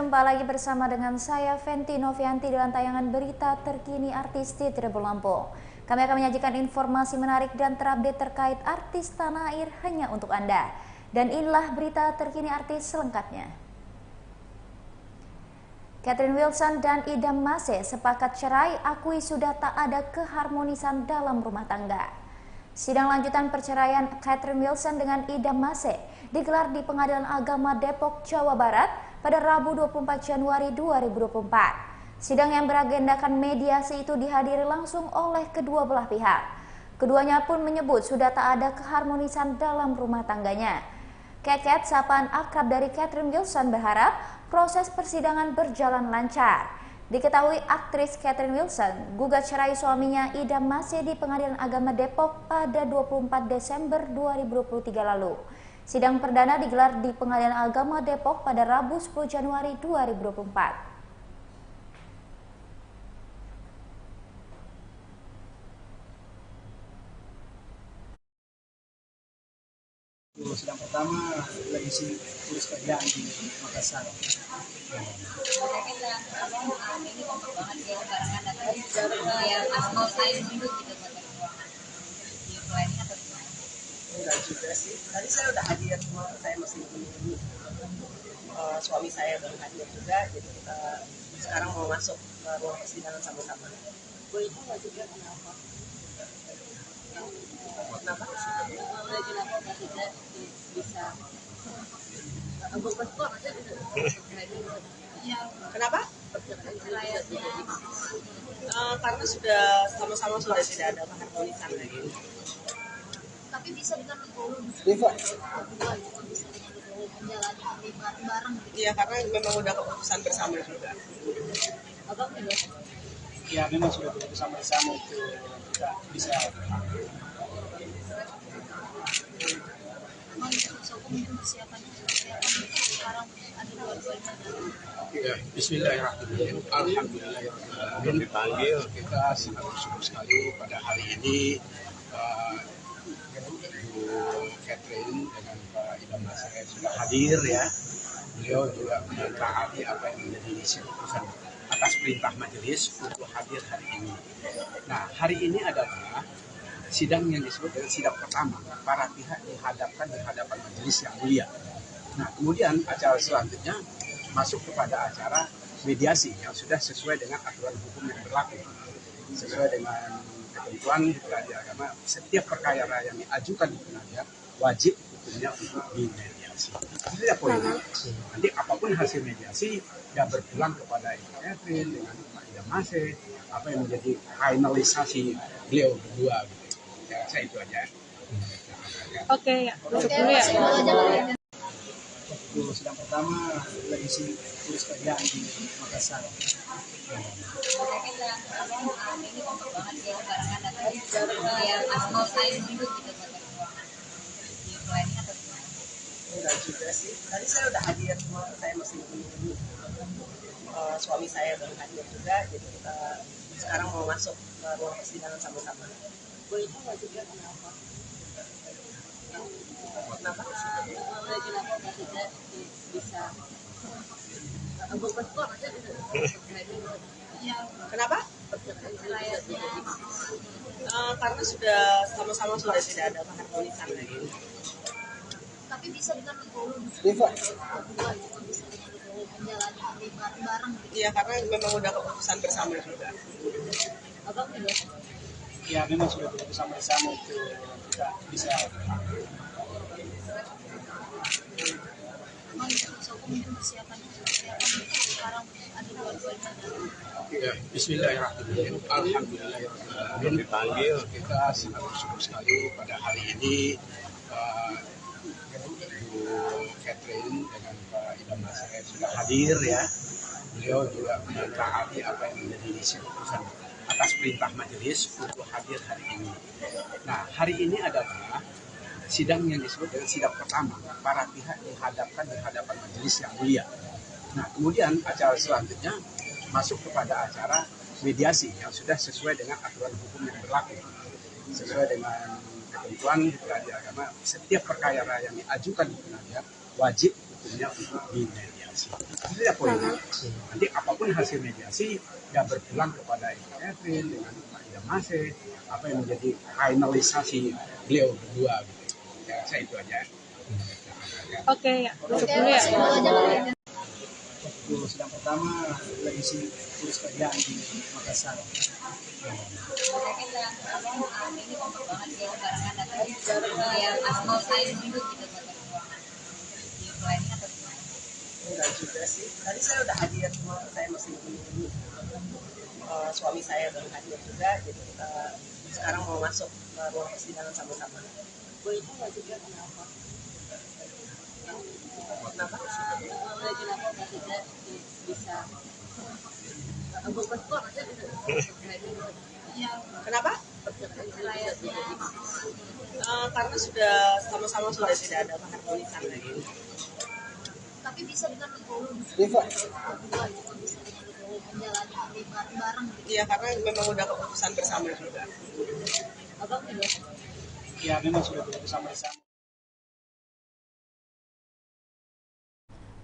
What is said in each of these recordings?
jumpa lagi bersama dengan saya Fenty Novianti dalam tayangan berita terkini artis di Cirebon Lampung. Kami akan menyajikan informasi menarik dan terupdate terkait artis tanah air hanya untuk Anda. Dan inilah berita terkini artis selengkapnya. Catherine Wilson dan Idam Mase sepakat cerai, akui sudah tak ada keharmonisan dalam rumah tangga. Sidang lanjutan perceraian Catherine Wilson dengan Idam Mase digelar di Pengadilan Agama Depok, Jawa Barat pada Rabu 24 Januari 2024. Sidang yang beragendakan mediasi itu dihadiri langsung oleh kedua belah pihak. Keduanya pun menyebut sudah tak ada keharmonisan dalam rumah tangganya. Keket, sapaan akrab dari Catherine Wilson, berharap proses persidangan berjalan lancar. Diketahui aktris Catherine Wilson gugat cerai suaminya Idam Mase di Pengadilan Agama Depok pada 24 Desember 2023 lalu. Sidang perdana digelar di Pengadilan Agama Depok pada Rabu 10 Januari 2024. Sidang pertama lagi urus kerjaan di Makassar. Ini kompak banget ya, barengan datang yang asal saya dulu gitu di planning atau gimana? Enggak juga sih, tadi saya udah hadir, cuma saya masih menunggu suami saya baru hadir juga, jadi kita sekarang mau masuk ke ruang persidangan sama-sama. Itu nggak juga kenapa? Kenapa? Kenapa nggak juga bisa? Kenapa? Karena sudah sama-sama sudah tidak ada keharmonisan lagi. Tapi bisa dengan Riva, menjalani bareng-bareng. Iya, karena memang udah keputusan bersama juga. Abang juga. ya memang sudah keputusan bersama itu kita bisa. Ya, bismillahirrahmanirrahim. Alhamdulillahirrahmanirrahim. Dipanggil, kita sangat bersyukur sekali pada hari ini Bu Catherine dengan Pak Idam Mase sudah hadir ya. Beliau juga mentaati apa yang menjadi isi keputusan atas perintah majelis untuk hadir hari ini. Nah, hari ini adalah sidang yang disebut dengan sidang pertama. Para pihak dihadapkan di hadapan majelis yang mulia. Nah, kemudian acara selanjutnya masuk kepada acara mediasi yang sudah sesuai dengan aturan hukum yang berlaku. Sesuai dengan ketentuan di agama, setiap perkara yang diajukan di pengadilan wajib hukumnya untuk dimediasi. Itu ya poinnya. Nanti apapun hasil mediasi ya berpulang kepada Ibu Catherine dengan Pak Idam Mase, apa yang menjadi finalisasi beliau berdua. Gitu. Ya, saya itu aja. Oke, ya. Masuk dulu ya. Sidang pertama lagi urus kerjaan di Makassar. Ini kompak banget ya, barengan datang yang asal saya dulu gitu di planning atau gimana? Enggak juga sih, tadi saya udah hadir, cuma saya masih menunggu suami saya baru hadir juga, jadi kita sekarang mau masuk ke ruang persidangan sama-sama. Itu nggak juga kenapa? Kenapa? Kenapa nggak juga bisa? Kenapa? Karena sudah sama-sama sudah tidak ada keharmonisan lagi. Tapi bisa dengan Riva, menjalani bareng-bareng. Iya, karena memang udah keputusan bersama juga. Abang juga. ya memang sudah keputusan bersama itu kita bisa. Ya, bismillahirrahmanirrahim. Alhamdulillahirrahmanirrahim. Dipanggil, kita sangat bersyukur sekali pada hari ini Bu Catherine dengan Pak Idam Mase sudah hadir ya. Beliau juga mentaati apa yang menjadi isi keputusan atas perintah majelis untuk hadir hari ini. Nah, hari ini adalah sidang yang disebut dengan sidang pertama. Para pihak dihadapkan di hadapan majelis yang mulia. Nah, kemudian acara selanjutnya masuk kepada acara mediasi yang sudah sesuai dengan aturan hukum yang berlaku. Sesuai dengan ketentuan di agama, setiap perkara yang diajukan di pengadilan wajib hukumnya untuk dimediasi. mediasi. Itu ya poinnya. Nanti apapun hasil mediasi ya berpulang kepada Ibu Catherine dengan Pak Idam Masih, apa yang menjadi finalisasi beliau berdua gitu. Ya saya itu aja. Oke, ya. Tutup dulu ya. Waktu sidang pertama lagi sibuk urus kerjaan di Makassar. Ini kompak banget sih barengan datang yang asmal saya hidup gitu buat di planning atau gimana? Enggak juga sih. Tadi saya udah hadir, cuma saya masih menunggu suami saya baru hadir juga, jadi kita sekarang mau masuk ke ruang persidangan sama-sama. Boleh nggak juga kenapa? Kenapa? Kenapa Mbak tidak bisa Kenapa? Karena sudah sama-sama sudah tidak ada keharmonisan lagi. tapi bisa dengan menjalani bareng Iya, karena memang udah keputusan bersama juga. abang juga Ya memang sudah keputusan bersama.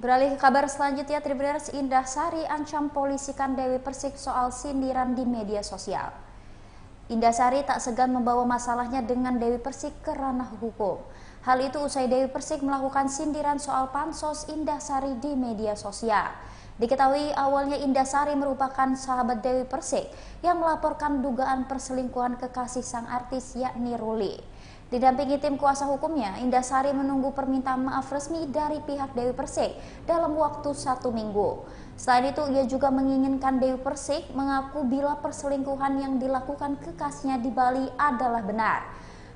Beralih ke kabar selanjutnya, Tribuners, Indah Sari ancam polisikan Dewi Persik soal sindiran di media sosial. Indah Sari tak segan membawa masalahnya dengan Dewi Persik ke ranah hukum. Hal itu usai Dewi Persik melakukan sindiran soal pansos Indah Sari di media sosial. Diketahui awalnya Indah Sari merupakan sahabat Dewi Persik yang melaporkan dugaan perselingkuhan kekasih sang artis yakni Ruli. Didampingi tim kuasa hukumnya, Indah Sari menunggu permintaan maaf resmi dari pihak Dewi Persik dalam waktu 1 minggu. Selain itu, ia juga menginginkan Dewi Persik mengaku bila perselingkuhan yang dilakukan kekasihnya di Bali adalah benar.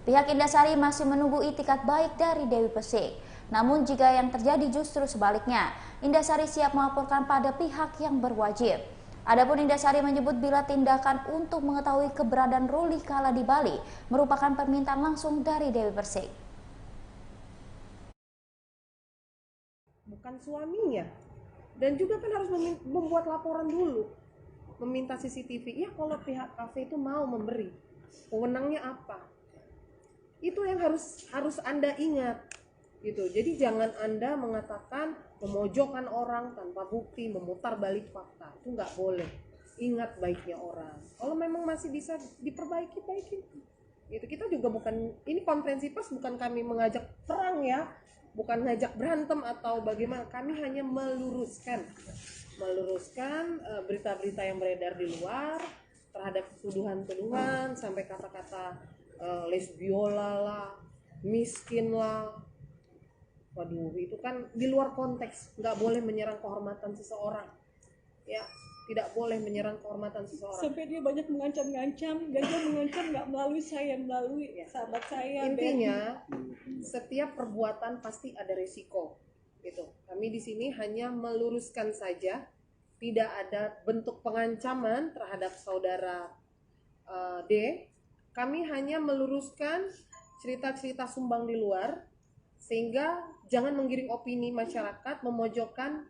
Pihak Indah Sari masih menunggu itikat baik dari Dewi Persik. Namun jika yang terjadi justru sebaliknya, Indah Sari siap melaporkan pada pihak yang berwajib. Adapun Indah Sari menyebut bila tindakan untuk mengetahui keberadaan Ruli kala di Bali merupakan permintaan langsung dari Dewi Persik. Bukan suaminya, dan juga kan harus membuat laporan dulu, meminta CCTV. Ya kalau pihak kafe itu mau memberi, wewenangnya apa? Itu yang harus Anda ingat, gitu. Jadi jangan Anda mengatakan memojokkan orang tanpa bukti, memutar balik fakta, itu nggak boleh. Ingat baiknya orang. Kalau memang masih bisa diperbaiki, baikin. Gitu. Kita juga bukan, ini konferensi pers bukan kami mengajak perang ya, bukan ngajak berantem atau bagaimana. Kami hanya meluruskan berita-berita yang beredar di luar terhadap tuduhan-tuduhan sampai kata-kata lesbiola lah, miskin lah. Waduh, itu kan di luar konteks, nggak boleh menyerang kehormatan seseorang, ya, tidak boleh menyerang kehormatan seseorang. Sampai dia banyak mengancam-ngancam, dan dia mengancam nggak melalui saya, melalui sahabat saya. Intinya, setiap perbuatan pasti ada risiko, gitu. Kami di sini hanya meluruskan saja, tidak ada bentuk pengancaman terhadap saudara D. Kami hanya meluruskan cerita-cerita sumbang di luar, sehingga jangan menggiring opini masyarakat memojokkan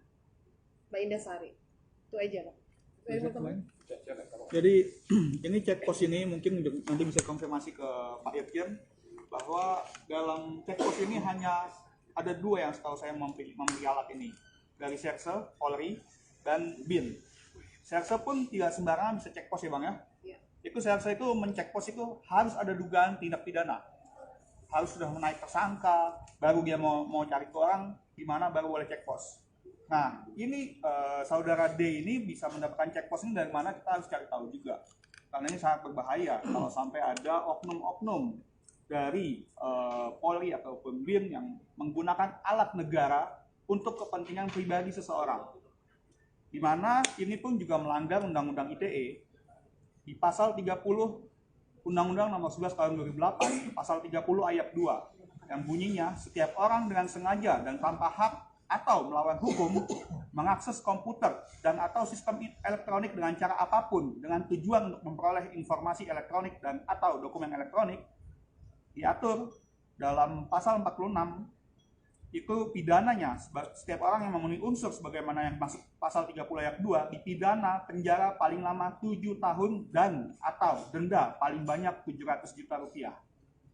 Mbak Indah Sari. Itu aja, Pak. Jadi ini cek pos ini mungkin nanti bisa konfirmasi ke Pak Irjen bahwa dalam cek pos ini hanya ada 2 yang setahu saya membeli alat ini, dari Serse, Polri, dan BIN. Serse pun tidak sembarangan bisa cek pos ya Bang ya? Ya. Itu Serse itu mencek pos itu harus ada dugaan tindak pidana. Harus sudah menaik tersangka, baru dia mau cari ke orang, gimana baru boleh cek pos. Nah, ini saudara D ini bisa mendapatkan cek pos ini dari mana, kita harus cari tahu juga. Karena ini sangat berbahaya kalau sampai ada oknum-oknum dari Polri ataupun BIN yang menggunakan alat negara untuk kepentingan pribadi seseorang. Di mana ini pun juga melanggar Undang-Undang ITE di pasal 30 Undang-Undang Nomor 11 Tahun 2008, pasal 30 ayat 2, yang bunyinya setiap orang dengan sengaja dan tanpa hak atau melawan hukum mengakses komputer dan atau sistem elektronik dengan cara apapun dengan tujuan untuk memperoleh informasi elektronik dan atau dokumen elektronik diatur dalam pasal 46. Itu pidananya setiap orang yang memenuhi unsur sebagaimana yang masuk pasal 30 ayat 2 dipidana penjara paling lama 7 tahun dan atau denda paling banyak 700 juta rupiah.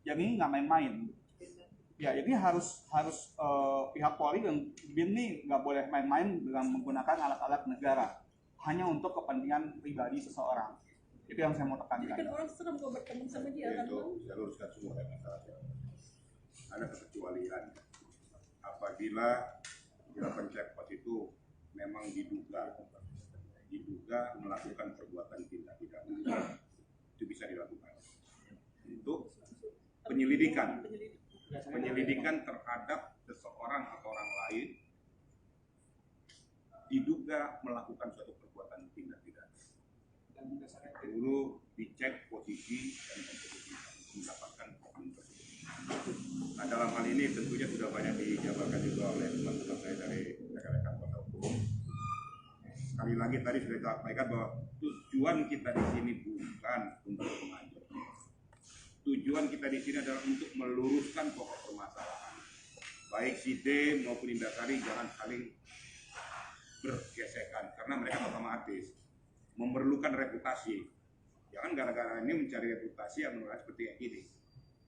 Yang ini nggak main-main. Ya, ini harus pihak Polri dan BIN nih nggak boleh main-main dengan menggunakan alat-alat negara hanya untuk kepentingan pribadi seseorang. Itu yang saya mau tekankan. Kan orang serem kalau berteman sama dia kan, Bang. Saya luruskan semua ya masalahnya. Ada kekecualian apabila dilakukan checkpoint itu memang diduga melakukan perbuatan tindak pidana, itu bisa dilakukan untuk penyelidikan terhadap seseorang atau orang lain diduga melakukan suatu perbuatan tindak pidana. Dulu dicek posisi dan komposisi untuk mendapatkan hukum tersebut. Nah, dalam hal ini tentunya sudah banyak dijabarkan juga oleh teman-teman saya dari rekan-rekan kuasa hukum. Sekali lagi tadi sudah disampaikan bahwa tujuan kita di sini bukan untuk mengajak. Tujuan kita di sini adalah untuk meluruskan pokok permasalahan. Baik si D maupun Indasari jangan saling bergesekan karena mereka sama artis memerlukan reputasi. Jangan gara-gara ini mencari reputasi yang menurut seperti yang ini.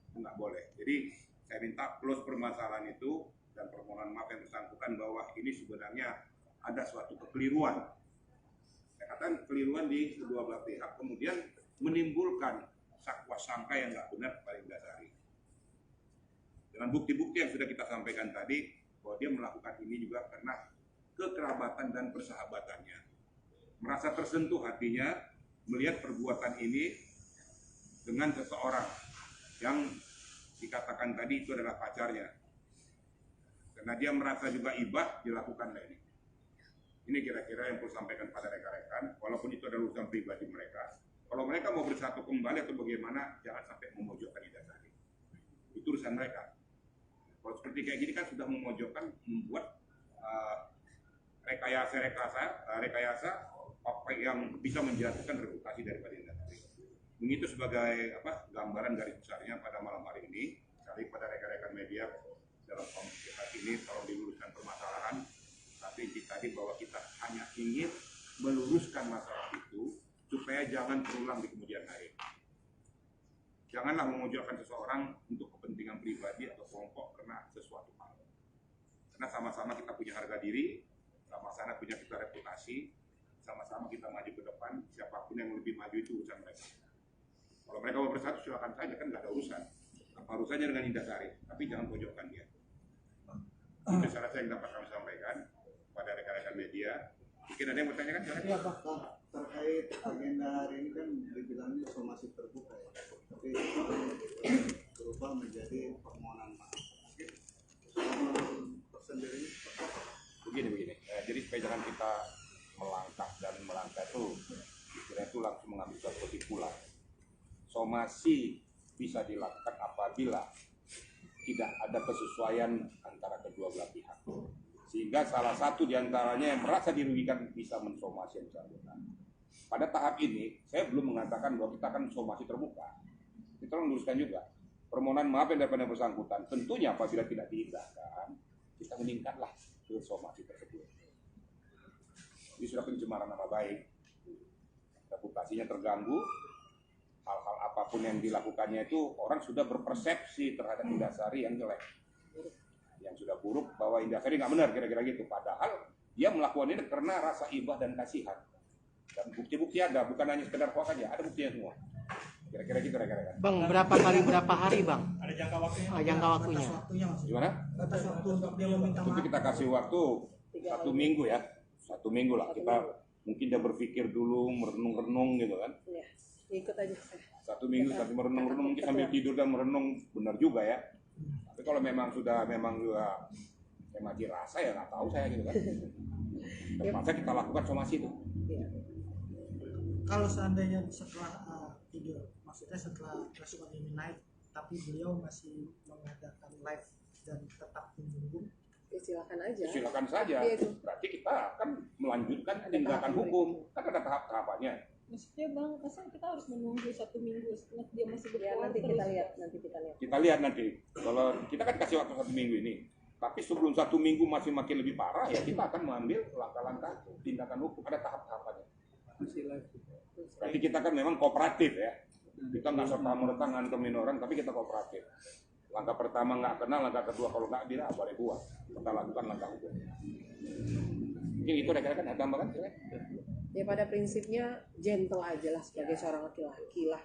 Itu nggak boleh. Jadi saya minta close permasalahan itu dan permohonan maaf yang bersangkutan bahwa ini sebenarnya ada suatu kekeliruan. Saya katakan kekeliruan di kedua belah pihak kemudian menimbulkan sakwa sangka yang nggak benar kepada Indasari. Dengan bukti-bukti yang sudah kita sampaikan tadi bahwa dia melakukan ini juga karena kekerabatan dan persahabatannya. Merasa tersentuh hatinya melihat perbuatan ini dengan seseorang yang dikatakan tadi itu adalah pacarnya. Karena dia merasa juga ibah dilakukanlah ini. Ini kira-kira yang perlu sampaikan pada rekan-rekan, walaupun itu adalah urusan pribadi mereka. Kalau mereka mau bersatu kembali atau bagaimana, jangan sampai memojokkan Indasari. Itu urusan mereka. Kalau seperti kayak gini kan sudah memojokkan, membuat rekayasa apa yang bisa menjatuhkan reputasi daripada Indasari. Begitu sebagai gambaran garis besarnya pada malam hari ini. Sekali pada rekan-rekan media dalam komunikasi ini tolong diluruskan permasalahan. Tapi tadi bahwa kita hanya ingin meluruskan masalah itu supaya jangan terulang di kemudian hari. Janganlah memojokkan seseorang untuk kepentingan pribadi atau kelompok karena sesuatu hal. Karena sama-sama kita punya harga diri, sama-sama punya kita reputasi, sama-sama kita maju ke depan. Siapapun yang lebih maju itu urusan mereka. Kalau mereka mau bersatu silakan saja, kan nggak ada urusan. Apa urusannya dengan Indasari? Tapi jangan pojokkan dia. Itu syarat yang dapat kami sampaikan pada rekan-rekan media. Mungkin ada yang bertanya kan? Iya Pak, terkait agenda hari ini kan dibilangnya somasi terbuka ya, tapi berubah menjadi permohonan maaf. Tersendiri. Begini. Jadi supaya jangan kita melangkah itu, istilahnya itu langsung mengambil suatu kesimpulan. Somasi bisa dilakukan apabila tidak ada kesesuaian antara kedua belah pihak. Sehingga salah satu diantaranya yang merasa dirugikan bisa mensomasi yang bersangkutan. Pada tahap ini, saya belum mengatakan bahwa kita akan somasi terbuka. Kita luruskan juga. Permohonan maaf yang daripada bersangkutan, tentunya apabila tidak diindahkan, kita meningkatlah ke somasi tersebut. Ini sudah pencemaran nama baik, reputasinya terganggu, hal-hal apapun yang dilakukannya itu orang sudah berpersepsi terhadap Indasari yang jelek. Yang sudah buruk bahwa Indasari nggak benar kira-kira gitu. Padahal dia melakukan ini karena rasa ibah dan kasihan. Dan bukti-bukti ada, bukan hanya sekedar hoax saja, ada buktinya semua. Kira-kira gitu rekan-rekan. Bang, berapa kali berapa hari Bang? Ada jangka waktunya. Jangka waktunya. Gimana? Batas waktu untuk dia meminta Itu kita kasih waktu 1 minggu ya. 1 minggu lah. Kita mungkin dia berpikir dulu, merenung-renung gitu kan. Iya, ikut aja. 1 minggu sampai merenung-renung, mungkin sambil tidur dan merenung, benar juga ya. Tapi kalau memang juga saya mati rasa ya nggak tahu saya gitu kan. Terpaksa kita lakukan somasi itu. Kalau seandainya setelah video, maksudnya setelah rasukan ini naik, tapi beliau masih mengadakan live dan tetap menunggu, Ya, silakan aja. Silakan saja. Berarti kita akan melanjutkan tindakan hukum. Kan ada tahap-tahapannya. Maksudnya Bang, masa kita harus menunggu 1 minggu setelah dia masih berkuasa? Ya, nanti kita lihat. Kita lihat nanti. Kalau kita kan kasih waktu 1 minggu ini. Tapi sebelum 1 minggu masih makin lebih parah, ya kita akan mengambil langkah-langkah tindakan hukum. Ada tahap-tahapannya. Berarti kita kan memang kooperatif ya. Kita nggak serta-merta ngantemin orang, tapi kita kooperatif. Langkah pertama nggak kenal, langkah kedua kalau nggak bila boleh buat. Kita lakukan langkah hukum. Mungkin itu rekan-rekan ada tambahan? Ya pada prinsipnya gentle aja lah sebagai seorang laki-laki lah.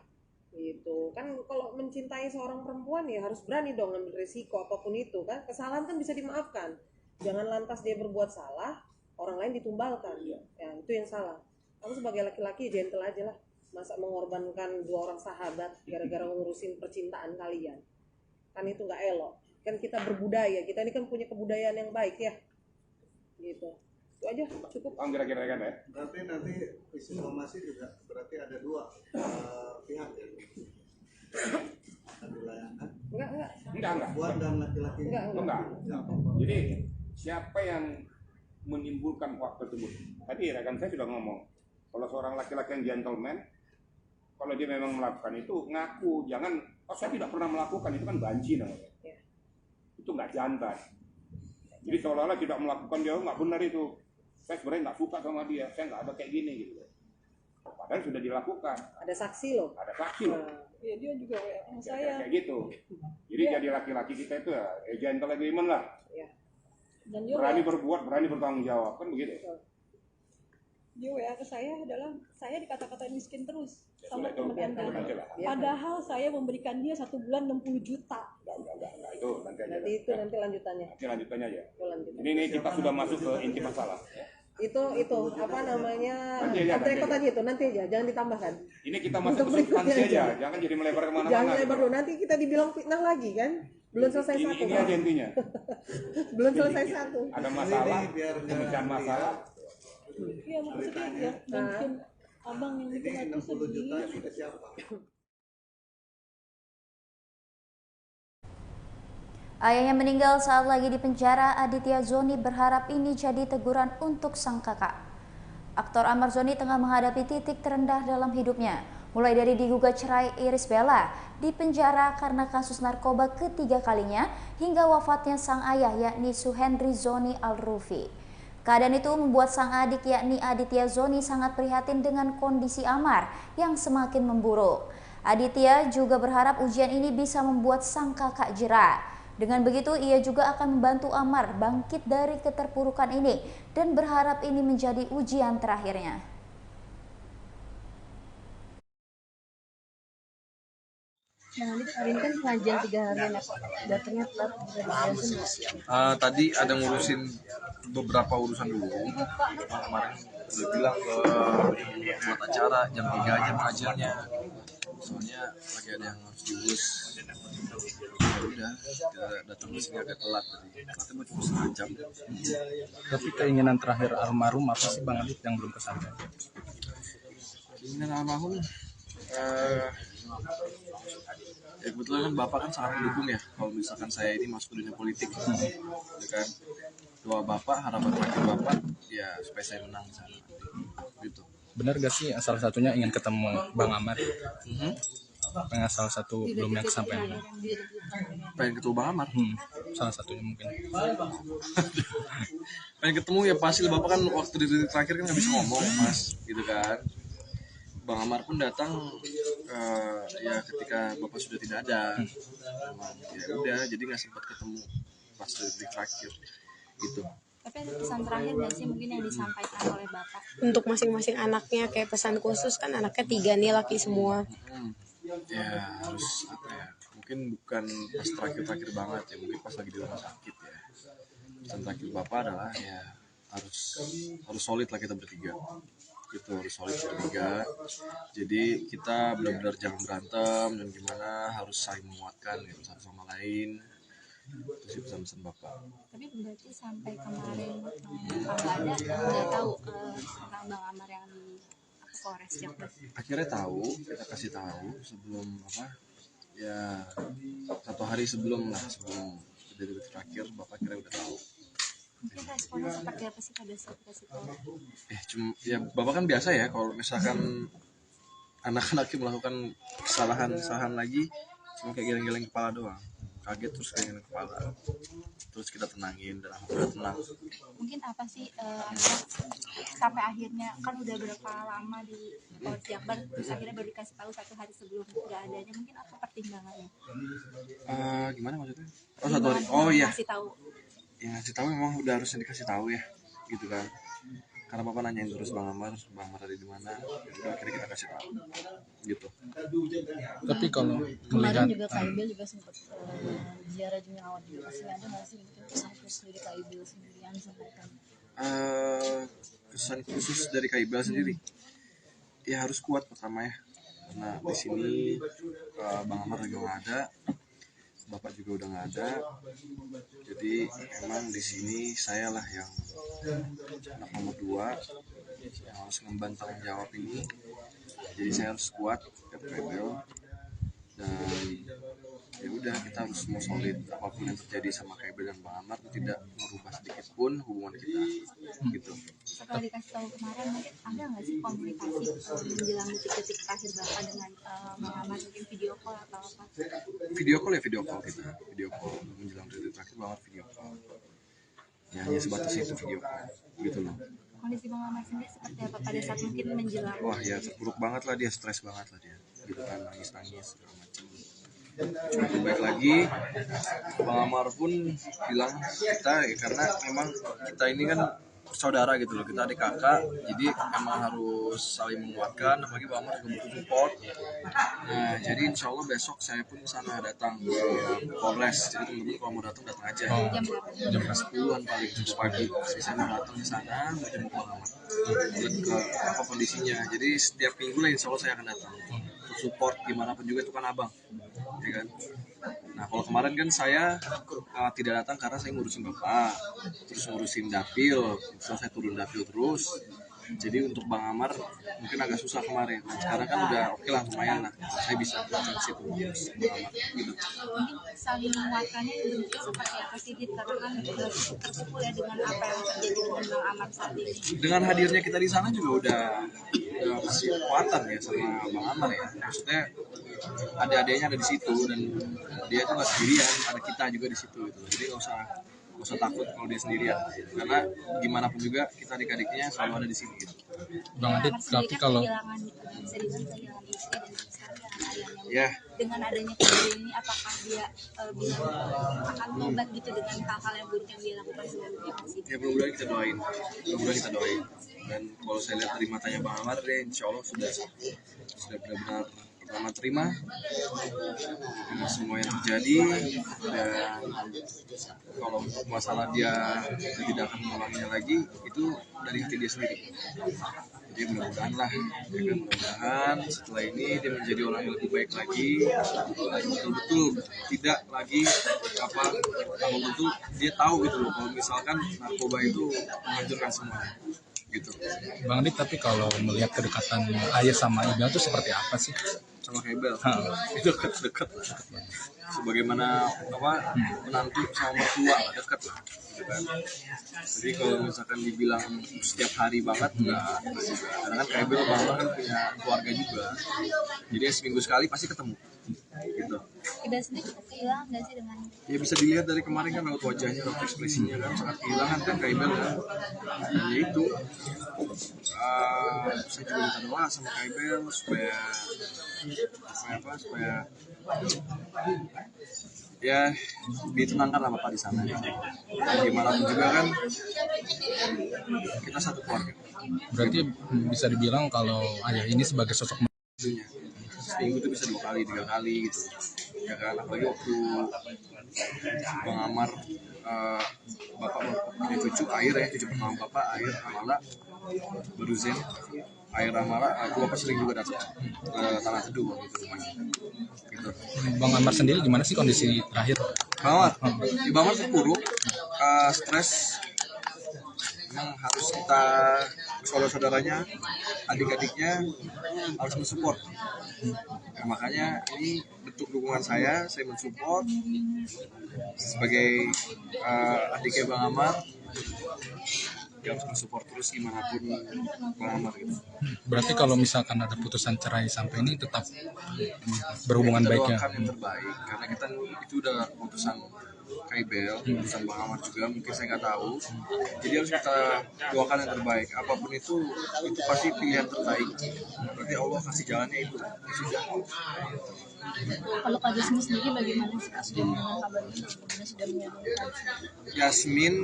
Gitu kan, kalau mencintai seorang perempuan ya harus berani dong ambil risiko apapun itu kan. Kesalahan kan bisa dimaafkan, jangan lantas dia berbuat salah orang lain ditumbalkan. Ya itu yang salah. Kamu sebagai laki-laki gentle aja lah, masa mengorbankan dua orang sahabat gara-gara ngurusin percintaan kalian, kan itu nggak elok. Kan kita berbudaya, kita ini kan punya kebudayaan yang baik ya gitu. Itu aja cukup. Kira-kira kan ya. Berarti nanti isi somasi juga berarti ada dua pihak ya. Ada layanan. Enggak. Buat dan laki-laki. Enggak. Jadi siapa yang menimbulkan faktor tersebut? Tadi rekan saya sudah ngomong. Kalau seorang laki-laki yang gentleman, kalau dia memang melakukan itu ngaku, jangan saya tidak pernah melakukan, itu kan banci namanya. Itu nggak jantan. Jadi seolah-olah tidak melakukan, dia nggak benar itu. Saya sebenarnya nggak suka sama dia, saya nggak ada kayak gini gitu. Padahal sudah dilakukan. Ada saksi loh. Ada saksi loh. Ya dia juga sama saya. Kayak gitu. Jadi jadi laki-laki kita itu ya gentle agreement lah. Dan dia Berani berbuat, berani bertanggung jawab, kan begitu. Dia WA ke saya adalah saya dikata-katain miskin terus sama itu, Kementerian itu nanti Dalam. lah. Padahal saya memberikan dia 1 bulan 60 juta. Enggak, itu nanti aja. Nanti lanjutannya. Nanti lanjutannya aja. Lanjutannya. Ini kita sudah masuk ke inti masalah. Itu apa namanya? Nanti aja, Rekod aja itu nanti aja, jangan ditambahkan. Ini kita masuk ke substansi aja, jangan jadi melebar kemana-mana. Jangan lebar dulu, nanti kita dibilang fitnah lagi kan? Belum selesai satu. Ini aja intinya. Belum selesai satu. Ada masalah, pemecahan masalah. Iya maksudnya ya mungkin abang yang bikin aku sedih. Ayahnya meninggal saat lagi di penjara. Aditya Zoni berharap ini jadi teguran untuk sang kakak. Aktor Ahmad Zoni tengah menghadapi titik terendah dalam hidupnya. Mulai dari digugat cerai Irish Bella, di penjara karena kasus narkoba ketiga kalinya, hingga wafatnya sang ayah yakni Suhendri Zoni Al-Rufi. Keadaan itu membuat sang adik yakni Aditya Zoni sangat prihatin dengan kondisi Amar yang semakin memburuk. Aditya juga berharap ujian ini bisa membuat sang kakak jera. Dengan begitu ia juga akan membantu Amar bangkit dari keterpurukan ini dan berharap ini menjadi ujian terakhirnya. Nah, ini hari ini kan pengajian 3 harian ya Pak, datangnya telat tadi ada ngurusin beberapa urusan dulu. Kemarin udah bilang ke buat acara jam 3 aja pengajiannya, soalnya lagi ada yang harus diurus. Ya udah, kita datang ke sini agak telat tadi. Telatnya cuma setengah jam. Tapi keinginan terakhir almarhum apa sih Bang Adit yang belum kesampaian? Keinginan almarhum ya kebetulan kan Bapak kan sangat mendukung ya kalau misalkan saya ini masuk ke dunia politik, ya kan. Doa Bapak, harapan terakhir Bapak ya supaya saya menang di sana. Gitu. Benar gak sih salah satunya ingin ketemu Bang Amar? Pengen salah satu belum yang kesampaian. Pengen ketemu Bang Amar? Salah satunya mungkin. Pengen ketemu ya pasti Bapak kan waktu di terakhir kan nggak bisa ngomong Mas, gitu kan. Bang Amar pun datang ya ketika Bapak sudah tidak ada. Ya udah, jadi nggak sempat ketemu pas di terakhir gitu. Tapi ada pesan terakhir nggak sih mungkin yang disampaikan oleh Bapak? Untuk masing-masing anaknya kayak pesan khusus kan anaknya 3 nih laki semua. Ya harus apa ya? Mungkin bukan pas terakhir banget ya, mungkin pas lagi di rumah sakit ya. Pesan terakhir Bapak adalah ya harus solid lah kita bertiga. Gitu, harus solid bertiga. Jadi kita benar-benar jangan berantem dan gimana, harus saling menguatkan gitu satu sama lain. Itu sih pesan-pesan Bapak. Tapi berarti sampai kemarin Bapak nggak tahu tentang Bang Amar yang di Polres Jakarta. Akhirnya tahu, kita kasih tahu sebelum ya 1 hari sebelum kejadian terakhir Bapak kira udah tahu. Mungkin responnya seperti apa sih pada saat kasih tahu? Ya Bapak kan biasa ya kalau misalkan anak-anaknya melakukan kesalahan lagi cuma kayak geleng-geleng kepala doang. kaget terus kayak kepala, terus kita tenangin dan alhamdulillah tenang. Mungkin apa sih sampai akhirnya kan udah berapa lama di Polres Jakbar, terus akhirnya baru dikasih tahu 1 hari sebelum nggak adanya, mungkin apa pertimbangannya? Gimana maksudnya? 1 hari. Oh iya. Kasih tahu. Yang ngasih tahu memang udah harusnya dikasih tahu ya, gitu kan. Karena Papa nanyain terus Bang Amar ada di mana, udah akhirnya kita kasih tahu, gitu. Tapi kalau kemarin melihat juga KIBL juga sempat ziarah Jumiawat juga, pasti ada nggak sih mungkin pesan khusus dari KIBL sendiri yang disampaikan? Kesan khusus dari KIBL sendiri, ya harus kuat pertama ya, karena di sini Bang Amar juga nggak ada, Bapak juga udah nggak ada, jadi emang di sini saya lah yang anak nomor 2 yang harus ngemban tanggung jawab ini. Jadi saya harus kuat KIBL, dan ya udah kita harus semua solid, apapun yang terjadi sama KIBL dan Bang Amar itu tidak merubah sedikit pun hubungan kita, gitu. Setelah dikasih tahu kemarin, mungkin ada nggak sih komunikasi menjelang detik-detik terakhir Bapak dengan Bang Amar, mungkin video call atau apa? Video call menjelang detik terakhir Bang Amar video call. Ya hanya sebatas itu video call, gitu loh. Kondisi Bang Amar sendiri seperti apa pada saat mungkin menjelang? Wah ya terpuruk banget lah dia, stres banget lah dia, gitu kan, nangis segala macam. Cuma baik lagi Bang Amar pun bilang kita ya, karena memang kita ini kan saudara gitu loh, kita adik kakak, jadi emang harus saling menguatkan, apalagi Bang Amar juga butuh support. Nah jadi insya Allah besok saya pun sana datang ke Polres, jadi teman-teman kalau mau datang aja. Jam 10-an paling, jam pagi saya mau datang di sana, mau jemput Bang Amar, lihat ke apa kondisinya. Jadi setiap minggu lah insya Allah saya akan datang untuk support gimana pun juga, itu kan abang, ya kan. Nah kalau kemarin kan saya tidak datang karena saya ngurusin Bapak, terus ngurusin dapil, setelah saya turun dapil terus. Jadi untuk Bang Amar mungkin agak susah kemarin. Nah, sekarang kan udah oke lah, lumayan lah. Saya bisa ke situ Bang Amar, gitu. Mungkin saling menguatkannya bentuknya seperti apa sih, karena kan terpukul ya dengan apa yang terjadi dengan Bang Amar saat ini. Dengan hadirnya kita di sana juga udah kasih kekuatan ya sama Bang Amar ya. Maksudnya adik-adiknya ada di situ dan dia tuh nggak sendirian, ada kita juga di situ gitu. Jadi nggak usah takut kalau dia sendirian, gitu. Karena gimana pun juga kita adik-adiknya selalu ada di sini gitu. Bang Adit, tapi kalau ya dengan adanya kejadian ini, apakah dia akan tobat gitu dengan hal-hal yang buruk yang dia lakukan sebelumnya? Ya mudah-mudahan kita doain, dan kalau saya lihat dari matanya Bang Amar, dia insya Allah sudah benar-benar pertama terima dengan semua yang terjadi, dan kalau untuk masalah dia tidak akan mengulanginya lagi, itu dari hati dia sendiri. Jadi mudah-mudahan lah, ya kan, mudah-mudahan setelah ini dia menjadi orang yang lebih baik lagi, betul-betul tidak lagi betul dia tahu gitu loh, kalau misalkan narkoba itu menghancurkan semuanya, gitu. Bang Adit, tapi kalau melihat kedekatan ayah sama Ibel itu seperti apa sih? Sama Ibel? Itu dekat lah. Sebagaimana menantu sama mertua dekat lah. Jadi kalau misalkan dibilang setiap hari banget enggak, karena kan Ibel kan punya keluarga juga. Jadi seminggu sekali pasti ketemu. Gitu. Ibel sendiri hilang nggak sih dengan? Ya bisa dilihat dari kemarin kan raut wajahnya, raut ekspresinya kan sangat kehilangan kan Ibel kan. Ya itu. Saya juga minta doa sama Ibel supaya ya ditenangkan lah Bapak di sana. Gimana pun juga kan kita satu keluarga. Berarti bisa dibilang kalau ayah ini sebagai sosok seminggu itu bisa 2 kali 3 kali gitu ya kan. Apalagi waktu Bang Amar Bapak punya cucu pertama Bapak Air Amala baru Zen Air Amala, aku Bapak sering juga datang ke Tanah Teduh gitu rumahnya gitu. Bang Amar sendiri gimana sih kondisi terakhir? Bang Amar terpuruk, stres. Memang harus kita, saudara-saudaranya, adik-adiknya harus mensupport. Nah, makanya ini bentuk dukungan saya mensupport sebagai adiknya Bang Amar. dia harus mensupport terus gimana pun Bang Amar gitu. Berarti kalau misalkan ada putusan cerai sampai ini tetap berhubungan Kita baik ya? doakan yang terbaik karena kita itu udah putusan KIBL, putusan Bang Amar juga mungkin saya nggak tahu. Jadi harus kita doakan yang terbaik. Apapun itu pasti pilihan terbaik. Berarti Allah kasih jalannya itu. Ya sudah. Kalau Kak Jasmine sendiri bagaimana sih Kak sudah mendengar kabar ini? Bagaimana sudah menyambut? Yasmin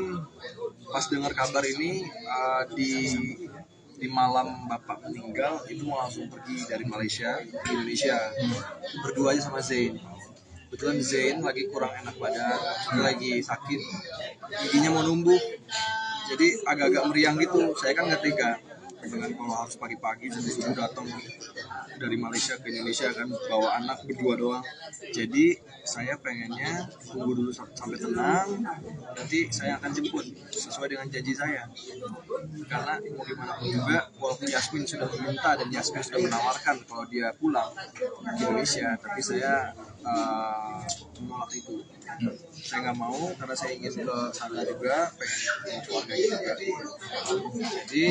pas dengar kabar ini di malam bapak meninggal itu mau langsung pergi dari Malaysia ke Indonesia berdua aja sama Zain. Kebetulan Zain lagi kurang enak badan, dia lagi sakit, giginya mau numbuh, jadi agak-agak meriang gitu. Saya kan nggak tega dengan kalau harus pagi-pagi subuh datang dari Malaysia ke Indonesia kan bawa anak berdua doang. Jadi saya pengennya tunggu dulu sampai tenang, nanti saya akan jemput sesuai dengan janji saya. Karena mau gimana pun juga, walaupun Yasmin sudah meminta dan Yasmin sudah menawarkan kalau dia pulang ke Indonesia, tapi saya menolak itu. Saya nggak mau karena saya ingin ke sana juga, pengen keluarga juga. Jadi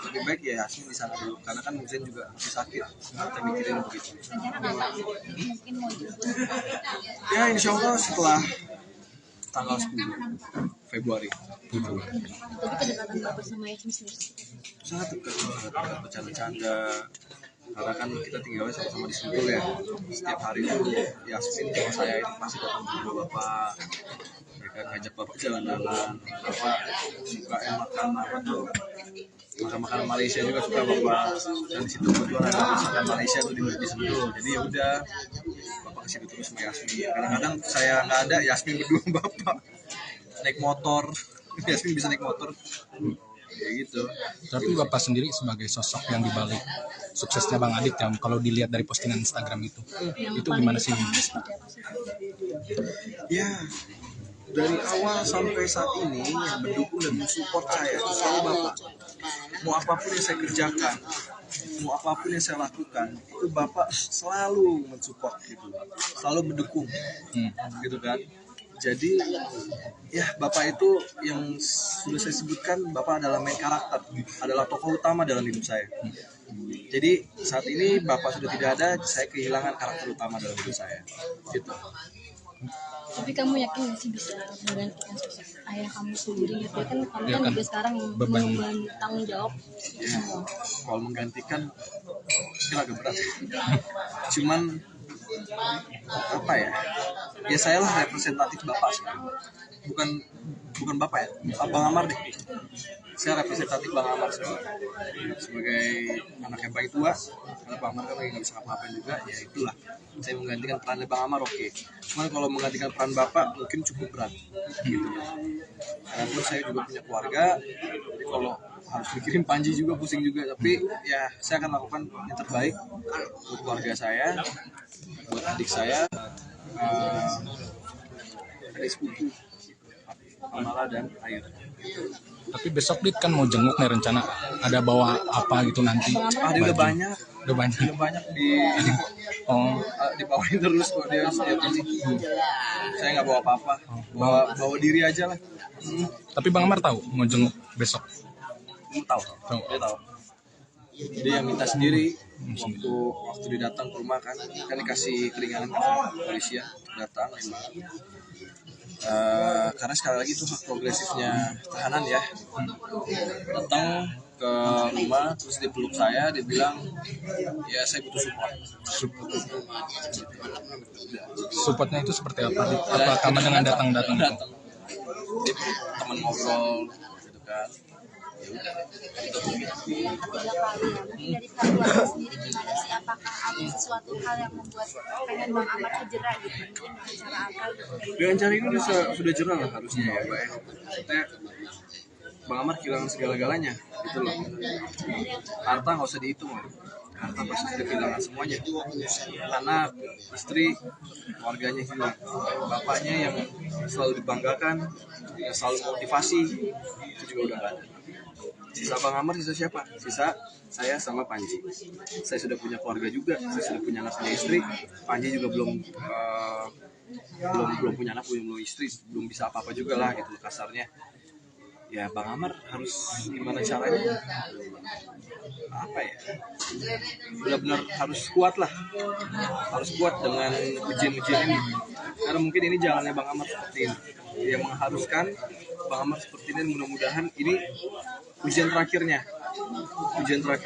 lebih baik ya Yasmin di sana dulu, karena kan Zain juga masih sakit. Kita mikirin begitu. Mungkin mau jemput. Ya insya Allah setelah tanggal 10 Februari. Tapi kedekatan Bapak sama Yasmin sendiri Sangat dekat bercanda-canda. Karena kan kita tinggalnya sama-sama di Sentul ya. Setiap hari itu Yasmin sama saya itu pasti datang ke rumah Bapak. Ya kan ngajak Bapak jalan-jalan. Bapak suka makan apa tuh? Makan Malaysia juga suka Bapak. Dan di situ kebetulan ada masakan Malaysia tuh di Sentul. Jadi ya udah Bapak kesitu terus sama Yasmin. Kadang-kadang saya nggak ada, Yasmin berdua sama Bapak naik motor. Yasmin bisa naik motor. Kayak gitu. Tapi Bapak sendiri sebagai sosok yang dibalik suksesnya Bang Adit yang kalau dilihat dari postingan Instagram itu gimana sih? Ya, dari awal sampai saat ini yang mendukung dan mensupport saya itu selalu Bapak. Mau apapun yang saya kerjakan, mau apapun yang saya lakukan, itu Bapak selalu mensupport gitu, selalu mendukung, gitu kan. Jadi ya Bapak itu yang sudah saya sebutkan, Bapak adalah main karakter, adalah tokoh utama dalam hidup saya. Jadi saat ini Bapak sudah tidak ada, saya kehilangan karakter utama dalam hidup saya. Gitu. Tapi kamu yakin nggak sih bisa menggantikan sosok ayah kamu sendiri? Ya kan kamu Ya kan kan, juga sekarang beban. membeban tanggung jawab Ya, semua. kalau menggantikan mungkin agak berat. Cuman apa ya? Ya saya lah representatif Bapak sih. Bukan Bapak ya, Bang Amar deh. Saya representatif Bang Amar sebagai anak yang paling tua. Karena Bang Amar kan lagi nggak bisa ngapa-ngapain juga, ya itulah. Saya menggantikan peran Bang Amar oke. Cuman kalau menggantikan peran Bapak mungkin cukup berat. Gitu. Karena pun saya juga punya keluarga, jadi kalau harus mikirin Panji juga pusing juga. Tapi ya saya akan lakukan yang terbaik buat keluarga saya, buat adik saya, adik sepupu, Amala dan Air. Tapi besok Dit kan mau jenguk nih, rencana ada bawa apa gitu nanti? Dia udah banyak. Udah banyak Dibawain terus kok dia setiap ini. Saya nggak bawa apa-apa, bawa diri aja lah. Tapi Bang Amar tahu mau jenguk besok? Tahu. Dia tahu. Dia yang minta sendiri waktu dia datang ke rumah kan dikasih keringanan sama polisi ya, datang memang. Karena sekali lagi itu hak progresifnya tahanan ya. Datang ke rumah terus dia peluk saya, dia bilang ya saya butuh support. Supportnya itu seperti apa? Apa kamu dengan datang-datang? Dia teman ngobrol gitu kan. Ya udah. Yang ketiga kali ya, mungkin dari keluarga sendiri gimana sih? Apakah ada sesuatu hal yang membuat pengen Bang Amar terjerat gitu? Mungkin dengan cara apa gitu? Dengan cara ini sudah jerah lah harusnya ya Mbak. Maksudnya Bang Amar kehilangan segala-galanya gitu loh. Harta nggak usah dihitung lah. Harta pasti sudah kehilangan semuanya. Anak, istri, keluarganya hilang. Bapaknya yang selalu dibanggakan, yang selalu motivasi, itu juga udah nggak ada. Sisa Bang Amar, sisa siapa? Sisa saya sama Panji. Saya sudah punya keluarga juga, saya sudah punya anak, punya istri. Panji juga belum punya anak, belum istri, belum bisa apa-apa juga lah gitu kasarnya. ya Bang Amar harus gimana caranya, apa ya, benar-benar harus kuat lah, harus kuat dengan ujian-ujian ini, karena mungkin ini jalannya Bang Amar seperti ini, dia mengharuskan Bang Amar seperti ini. Mudah-mudahan ini ujian terakhir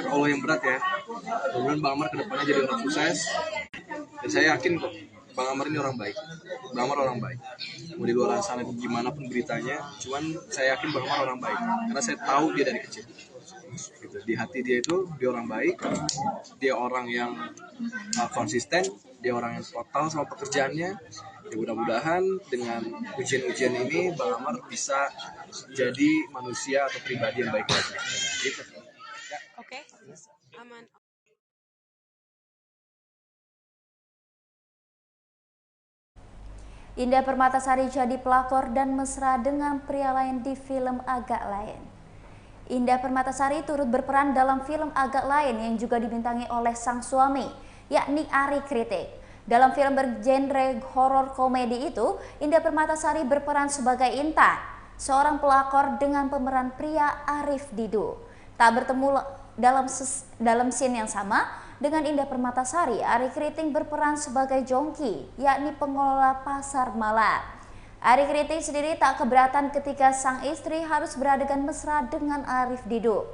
Allah yang berat ya. Mudah-mudahan Bang Amar kedepannya jadi orang sukses, dan saya yakin kok Bang Amar ini orang baik. Bang Amar orang baik. Mau di luar sana gimana pun beritanya, cuman saya yakin Bang Amar orang baik, karena saya tahu dia dari kecil. Gitu. Di hati dia itu dia orang baik, dia orang yang konsisten, dia orang yang total sama pekerjaannya. Ya mudah-mudahan dengan ujian-ujian ini Bang Amar bisa jadi manusia atau pribadi yang baik lagi. Gitu. Ya. Oke, aman. Indah Permatasari jadi pelakor dan mesra dengan pria lain di film Agak Lain. Indah Permatasari turut berperan dalam film Agak Lain yang juga dibintangi oleh sang suami, yakni Ari Kritik. Dalam film bergenre horor komedi itu, Indah Permatasari berperan sebagai Intan, seorang pelakor dengan pemeran pria Arif Didu. Tak bertemu dalam scene yang sama dengan Indah Permatasari, Ari Kriting berperan sebagai Jongki, yakni pengelola pasar malam. Ari Kriting sendiri tak keberatan ketika sang istri harus beradegan mesra dengan Arif Didu.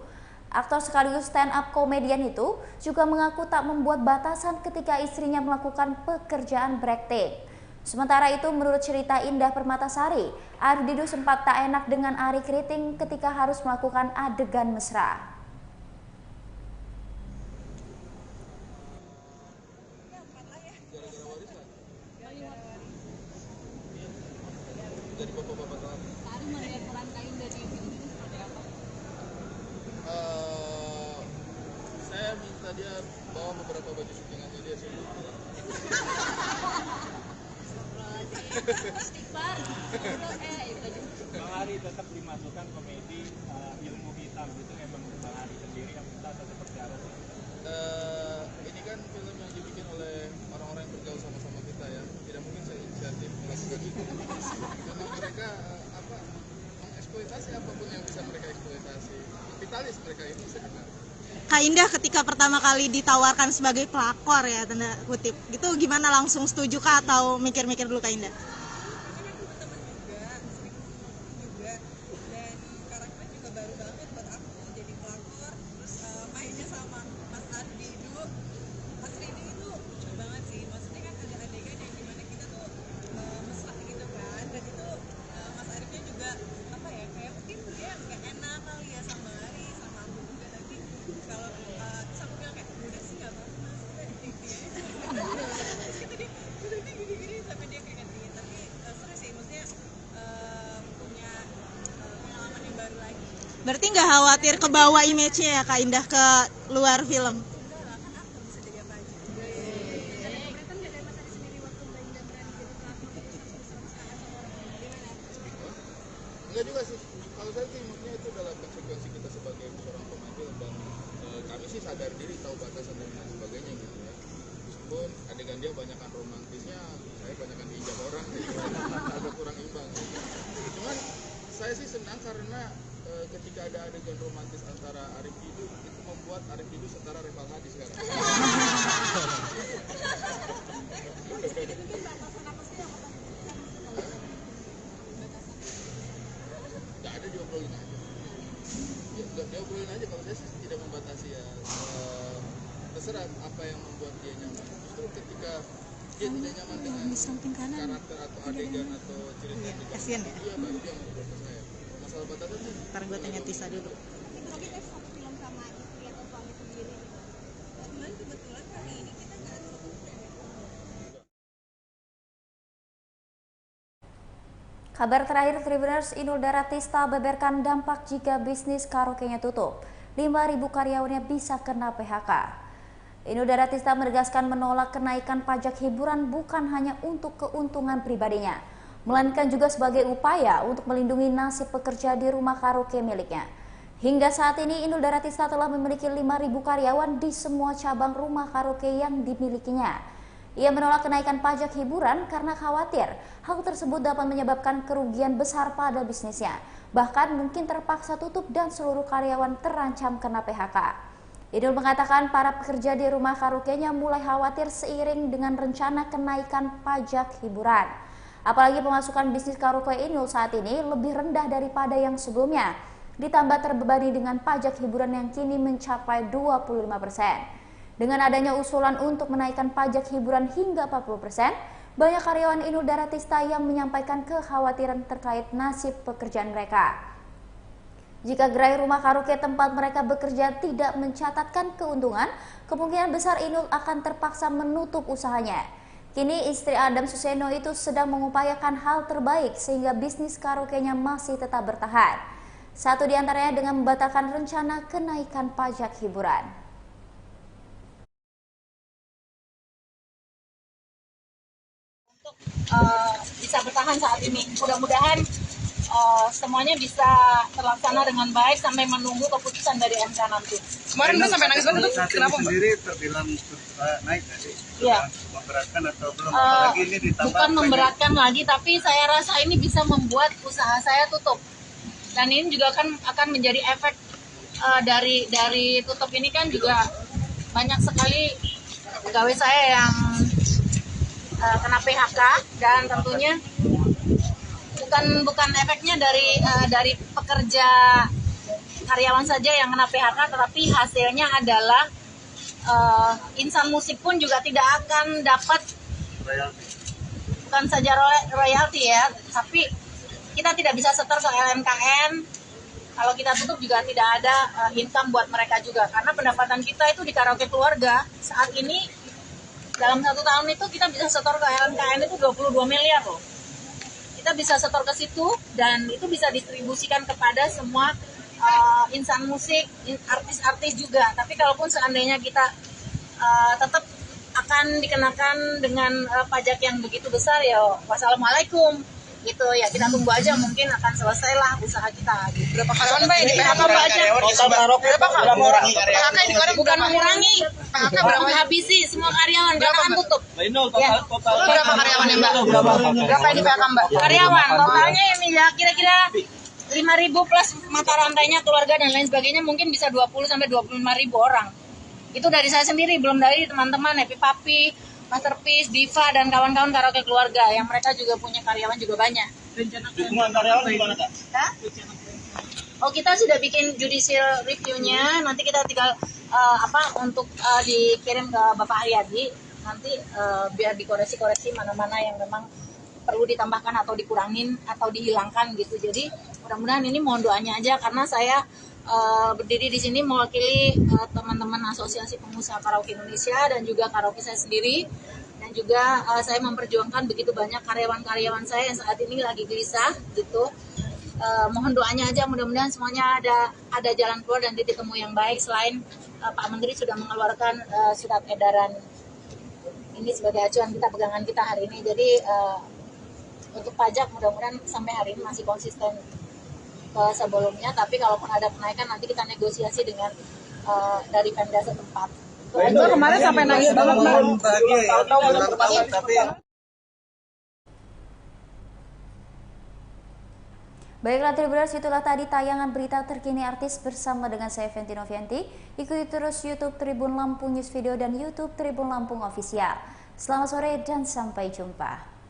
Aktor sekaligus stand up komedian itu juga mengaku tak membuat batasan ketika istrinya melakukan pekerjaan breakting. Sementara itu, menurut cerita Indah Permatasari, Arif Didu sempat tak enak dengan Ari Kriting ketika harus melakukan adegan mesra. Dari bapak-bapak terakhir. Tadi melihat peran Kak Indah di film ini seperti apa? Saya minta dia bawa beberapa baju syutingannya dia sih. Istighfar. Bang Ari tetap dimasukkan komedi ilmu hitam itu memang Bang Ari sendiri yang minta atau seperti apa sih? Ini kan film yang dibikin oleh orang-orang yang bergaul sama-sama kita ya. Tidak mungkin saya inisiatif melakukan itu. Karena mereka mengeksploitasi apapun yang bisa mereka eksploitasi. Kapitalis mereka ini sebenarnya. Kak Indah ketika pertama kali ditawarkan sebagai pelakor ya tanda kutip, gitu gimana, langsung setuju kah atau mikir-mikir dulu Kak Indah? Berarti nggak khawatir ke bawah image-nya ya Kak Indah ke luar film? Enggak juga sih, kalau saya sih maksudnya itu adalah konsekuensi kita sebagai seorang pemain film, dan kami sih sadar diri, tahu batasan dan lain sebagainya gitu ya. Meskipun adegan dia banyakkan romantisnya, saya banyakkan diinjak orang gitu, agak kurang imbang gitu. Cuman saya sih senang karena ketika ada adegan romantis antara Arif Didu, itu membuat Arif Didu setara Reval Hadi sekarang. Gak ada, diobrolin aja. Ya, diobrolin aja, kalau saya sih tidak membatasi ya. Terserah apa yang membuat dia nyaman. Justru ketika dia tidak nyaman dengan karakter atau adegan atau cerita yang kasian ya? Iya, baru dia ngobrol ke saya. Masalah batasan sih. Ntar gue tanya Tisa dulu. Tapi kita satu film sama istri atau suami sendiri. Cuman kebetulan kali ini kita nggak ada satu film. Kabar terakhir Tribuners, Inul Daratista beberkan dampak jika bisnis karaoke-nya tutup. 5.000 karyawannya bisa kena PHK. Inul Daratista menegaskan menolak kenaikan pajak hiburan bukan hanya untuk keuntungan pribadinya, melainkan juga sebagai upaya untuk melindungi nasib pekerja di rumah karaoke miliknya. Hingga saat ini Inul Daratista telah memiliki 5.000 karyawan di semua cabang rumah karaoke yang dimilikinya. Ia menolak kenaikan pajak hiburan karena khawatir hal tersebut dapat menyebabkan kerugian besar pada bisnisnya. Bahkan mungkin terpaksa tutup dan seluruh karyawan terancam kena PHK. Idul mengatakan para pekerja di rumah karaoke-nya mulai khawatir seiring dengan rencana kenaikan pajak hiburan. Apalagi pemasukan bisnis karaoke Inul saat ini lebih rendah daripada yang sebelumnya. Ditambah terbebani dengan pajak hiburan yang kini mencapai 25%. Dengan adanya usulan untuk menaikkan pajak hiburan hingga 40%, banyak karyawan Inul Daratista yang menyampaikan kekhawatiran terkait nasib pekerjaan mereka. Jika gerai rumah karaoke tempat mereka bekerja tidak mencatatkan keuntungan, kemungkinan besar Inul akan terpaksa menutup usahanya. Kini istri Adam Suseno itu sedang mengupayakan hal terbaik sehingga bisnis karaoke-nya masih tetap bertahan. Satu di antaranya dengan membatalkan rencana kenaikan pajak hiburan. Bisa bertahan saat ini. Mudah-mudahan semuanya bisa terlaksana dengan baik sampai menunggu keputusan dari MK nanti. Kemarin udah sampai nangis banget, kenapa Mbak? Sendiri terbilang naik nggak sih? Iya. Memberatkan atau belum? Apalagi ini ditambah bukan memberatkan lagi, tapi saya rasa ini bisa membuat usaha saya tutup. Dan ini juga akan menjadi efek dari tutup ini kan juga banyak sekali pegawai saya yang kena PHK, dan tentunya bukan efeknya dari pekerja karyawan saja yang kena PHK, tetapi hasilnya adalah insan musik pun juga tidak akan dapat bukan saja royalti ya, tapi kita tidak bisa setor ke LMKN. Kalau kita tutup juga tidak ada income buat mereka juga, karena pendapatan kita itu di karaoke keluarga saat ini dalam 1 tahun itu kita bisa setor ke LMKN itu 22 miliar loh. Kita bisa setor ke situ dan itu bisa distribusikan kepada semua insan musik, artis-artis juga. Tapi kalaupun seandainya kita tetap akan dikenakan dengan pajak yang begitu besar, ya wassalamualaikum. Gitu ya, kita tunggu aja, mungkin akan selesai lah usaha kita. Berapa karyawan Mbak di PHK Mbak aja? PHK ini kemarin bukan mengurangi, PHK berapa habisi semua karyawan karena kan tutup. Total berapa karyawannya Mbak? Berapa yang di PHK Mbak? Karyawan totalnya ini ya kira-kira 5.000 plus mata rantainya, keluarga dan lain sebagainya, mungkin bisa 20 sampai 25.000 orang. Itu dari saya sendiri, belum dari teman-teman Happy Papi, Masterpiece, Diva, dan kawan-kawan karaoke keluarga yang mereka juga punya karyawan juga banyak. Dukungan karyawan gimana Kak? Oh, kita sudah bikin judicial review-nya, nanti kita tinggal untuk dikirim ke Bapak Haryadi, nanti biar dikoreksi-koreksi mana-mana yang memang perlu ditambahkan atau dikurangin atau dihilangkan gitu. Jadi mudah-mudahan ini mohon doanya aja, karena saya berdiri di sini mewakili teman-teman Asosiasi Pengusaha Karaoke Indonesia dan juga karaoke saya sendiri, dan juga saya memperjuangkan begitu banyak karyawan-karyawan saya yang saat ini lagi gelisah gitu. Mohon doanya aja, mudah-mudahan semuanya ada jalan keluar dan titik temu yang baik. Selain Pak Menteri sudah mengeluarkan surat edaran ini sebagai acuan kita, pegangan kita hari ini. Jadi untuk pajak mudah-mudahan sampai hari ini masih konsisten ke sebelumnya, tapi kalaupun ada kenaikan nanti kita negosiasi dengan dari Pemda setempat. Itu kemarin sampai nangis banget Mbak. Baiklah Tribuners, itulah tadi tayangan berita terkini artis bersama dengan saya Fenty Novianti. Ikuti terus YouTube Tribun Lampung News Video dan YouTube Tribun Lampung Official. Selamat sore dan sampai jumpa.